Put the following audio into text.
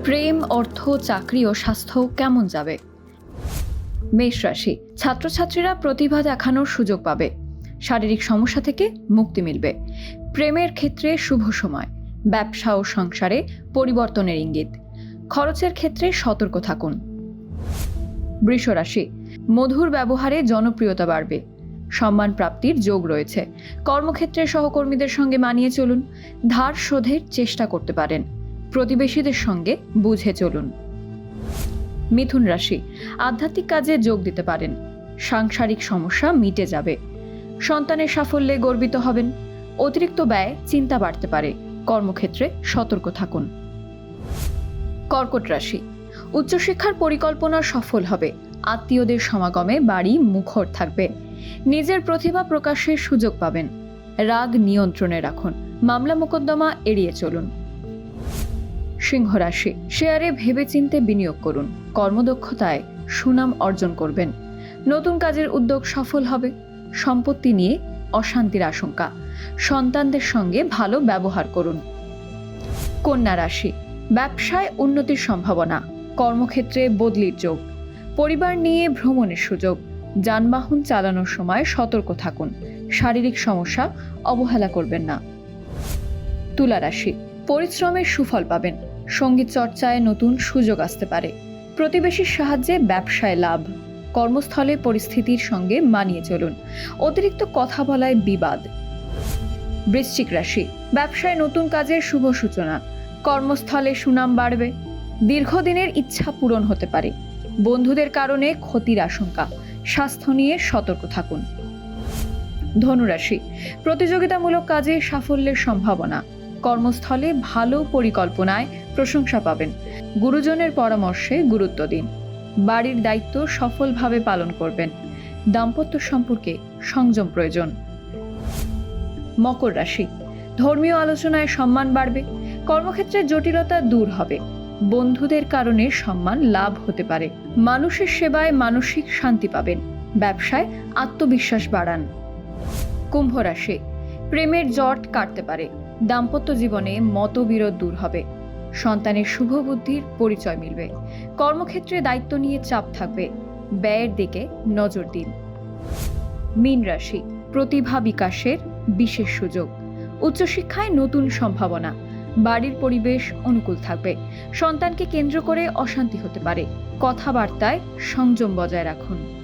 প্রেম, অর্থ, চাকরি ও স্বাস্থ্য কেমন যাবে? মেষ রাশি, ছাত্রছাত্রীরা প্রতিভা দেখানোর সুযোগ পাবে। শারীরিক সমস্যা থেকে মুক্তি মিলবে। প্রেমের ক্ষেত্রে শুভ সময়। ব্যবসা ও সংসারে পরিবর্তনের ইঙ্গিত। খরচের ক্ষেত্রে সতর্ক থাকুন। বৃষ রাশি, মধুর ব্যবহারে জনপ্রিয়তা বাড়বে। সম্মান প্রাপ্তির যোগ রয়েছে। কর্মক্ষেত্রে সহকর্মীদের সঙ্গে মানিয়ে চলুন। ধার শোধের চেষ্টা করতে পারেন। প্রতিবেশীদের সঙ্গে বুঝে চলুন। মিথুন রাশি, আধ্যাত্মিক কাজে যোগ দিতে পারেন। সাংসারিক সমস্যা মিটে যাবে। সন্তানের সাফল্যে গর্বিত হবেন। অতিরিক্ত ব্যয় চিন্তা বাড়তে পারে। কর্মক্ষেত্রে সতর্ক থাকুন। কর্কট রাশি, উচ্চশিক্ষার পরিকল্পনা সফল হবে। আত্মীয়দের সমাগমে বাড়ি মুখর থাকবে। নিজের প্রতিভা প্রকাশের সুযোগ পাবেন। রাগ নিয়ন্ত্রণে রাখুন। মামলা মোকদ্দমা এড়িয়ে চলুন। সিংহ রাশি, শেয়ারে ভেবেচিন্তে বিনিয়োগ করুন। কর্মদক্ষতায় সুনাম অর্জন করবেন। নতুন কাজের উদ্যোগ সফল হবে। সম্পত্তি নিয়ে অশান্তির আশঙ্কা। সন্তানদের সঙ্গে ভালো ব্যবহার করুন। কন্যা রাশি, ব্যবসায় উন্নতির সম্ভাবনা। কর্মক্ষেত্রে বদলির যোগ। পরিবার নিয়ে ভ্রমণের সুযোগ। যানবাহন চালানোর সময় সতর্ক থাকুন। শারীরিক সমস্যা অবহেলা করবেন না। তুলা রাশি, পরিশ্রমের সুফল পাবেন। সঙ্গীত চর্চায় নতুন সুযোগ আসতে পারে। প্রতিবেশীর সাহায্যে ব্যবসায় লাভ। কর্মস্থলে পরিস্থিতির সঙ্গে মানিয়ে চলুন। অতিরিক্ত কথা বলায় বিবাদ। বৃশ্চিক রাশি, ব্যবসায় নতুন কাজের শুভ সূচনা। কর্মস্থলে সুনাম বাড়বে। দীর্ঘদিনের ইচ্ছা পূরণ হতে পারে। বন্ধুদের কারণে ক্ষতির আশঙ্কা। স্বাস্থ্য নিয়ে সতর্ক থাকুন। ধনুরাশি, প্রতিযোগিতামূলক কাজে সাফল্যের সম্ভাবনা। কর্মস্থলে ভালো পরিকল্পনায় প্রশংসা পাবেন। গুরুজনের পরামর্শে গুরুত্ব দিন। বাড়ির দায়িত্ব সফলভাবে পালন করবেন। দাম্পত্য সম্পর্কে সংযম প্রয়োজন। মকর রাশি, ধর্মীয় আলোচনায় সম্মান বাড়বে। কর্মক্ষেত্রে জটিলতা দূর হবে। বন্ধুদের কারণে সম্মান লাভ হতে পারে। মানুষের সেবায় মানসিক শান্তি পাবেন। ব্যবসায় আত্মবিশ্বাস বাড়ান। কুম্ভ রাশি, প্রেমের জট কাটতে পারে। দাম্পত্য জীবনে মতবিরোধ দূর হবে। সন্তানের শুভ বুদ্ধির পরিচয় মিলবে। কর্মক্ষেত্রে দায়িত্ব নিয়ে চাপ থাকবে। ব্যয়ের দিকে নজর দিন। মীন রাশি, প্রতিভা বিকাশের বিশেষ সুযোগ। উচ্চশিক্ষায় নতুন সম্ভাবনা। বাড়ির পরিবেশ অনুকূল থাকবে। সন্তানকে কেন্দ্র করে অশান্তি হতে পারে। কথাবার্তায় সংযম বজায় রাখুন।